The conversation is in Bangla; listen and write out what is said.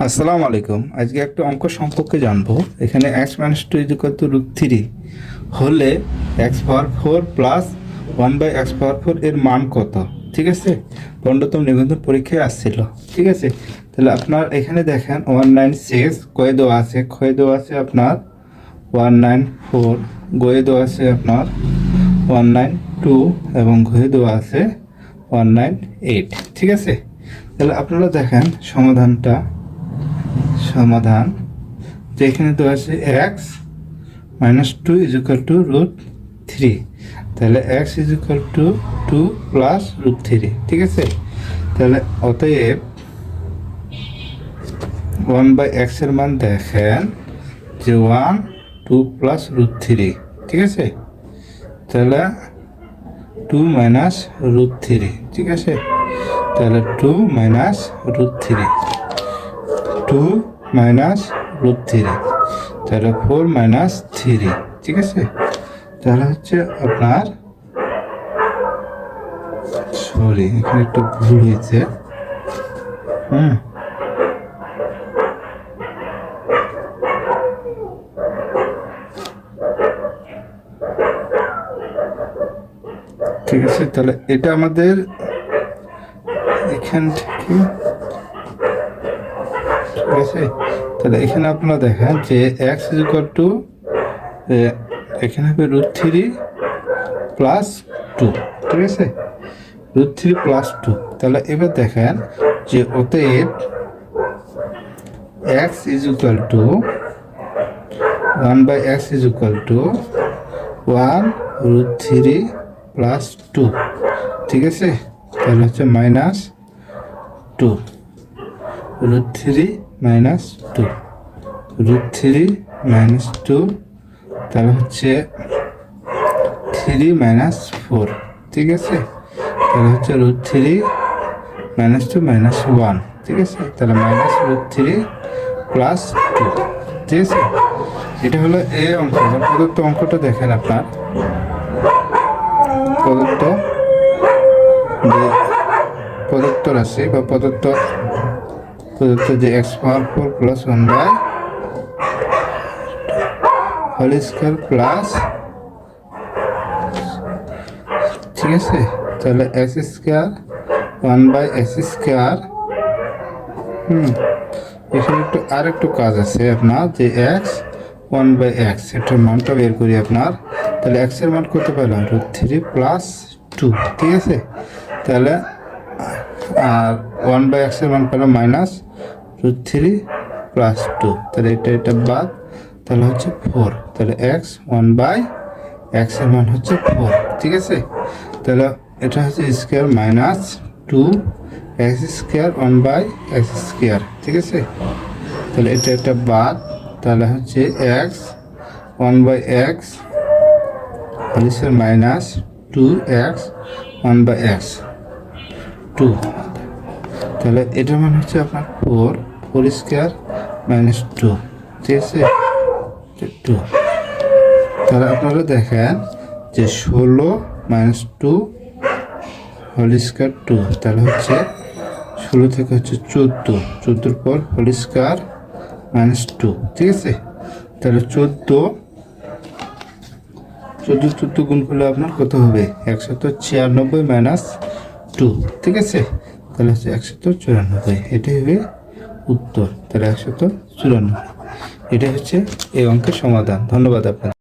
আসসালামু আলাইকুম। আজকে একটা অঙ্ক সম্পর্কে জানবো। এখানে x minus two is equal to root three হলে x power four plus one by x power four এর মান কত? ঠিক আছে, পনেরোতম নিবন্ধন পরীক্ষায় আসছিল। ঠিক আছে, তাহলে আপনার এখানে দেখেন 196 কয়ে দেওয়া আছে, ক্ষয়ে দেওয়া আছে আপনার 194, গয়ে দেওয়া আছে আপনার 192 এবং ঘয়ে দেওয়া আছে 198। ঠিক আছে, তাহলে আপনারা দেখেন সমাধান যে এখানে তো আছে x minus two is equal to root three, তাহলে x is equal to two plus root three. ঠিক আছে, তাহলে অতএব ওয়ান বাই এক্সের মান দেখেন যে 1 2 প্লাস রুট থ্রি। ঠিক আছে, তাহলে 2 মাইনাস রুট থ্রি। ঠিক আছে, তাহলে 2 minus root three, 2 minus root three, তাহলে 4 মাইনাস থ্রি। ঠিক আছে, তাহলে হচ্ছে আপনার সরি এখানে একটু ভুল হয়েছে। ঠিক আছে, তাহলে এটা আমাদের এখান থেকে ঠিক আছে। তাহলে এখানে আপনারা দেখেন যে এক্স ইজ ইকুয়াল টু এখানে হবে রুট থ্রি প্লাস টু। ঠিক আছে, রুট থ্রি প্লাস টু। তাহলে এবার দেখেন যে অতএব x is equal to one by x is equal to one root three plus two. ঠিক আছে, তাহলে হচ্ছে minus two, root three minus two, root three minus two, তাহলে হচ্ছে থ্রি মাইনাস ফোর। ঠিক আছে, তাহলে হচ্ছে root three minus two minus one. ঠিক আছে, তাহলে minus root three plus two. ঠিক আছে, এটা হলো এ অঙ্ক। প্রদত্ত অঙ্কটা দেখেন আপনার প্রদত্ত রাশি বা প্রদত্ত যে x power four plus one by whole square plus, ঠিক আছে, তাহলে x square one by x square. এখানে একটু কাজ আছে আপনার যে এক্স ওয়ান বাই এক্স এটার মানটা বের করি আপনার। তাহলে এক্সের মান কত পেলাম রুট থ্রি প্লাস টু। ঠিক আছে, তাহলে আর ওয়ান বাই এক্সের মান পেলাম minus root three plus two. তাহলে এটা বাদ, তাহলে হচ্ছে ফোর। তাহলে এক্স ওয়ান বাই এক্সের মান হচ্ছে ফোর। ঠিক আছে, তাহলে এটা হচ্ছে square minus two x square one by x square. ঠিক আছে, তাহলে এটা বাদ, তাহলে হচ্ছে x one by x whole square minus two x one by x two. তাহলে এটার মান হচ্ছে আপনার four, four square minus two. ঠিক আছে, টু। তাহলে আপনারা দেখেন যে 16 minus two whole square two, তাহলে হচ্ছে 16 থেকে হচ্ছে 14, 14 পর হোল স্কোয়ার মাইনাস টু। ঠিক আছে, তাহলে 14 গুণ করলে আপনার কত হবে 196 মাইনাস টু। ঠিক আছে, তাহলে হচ্ছে 194, এটাই হবে উত্তর। তাহলে 194, এটা হচ্ছে এই অঙ্কের সমাধান। ধন্যবাদ আপনার।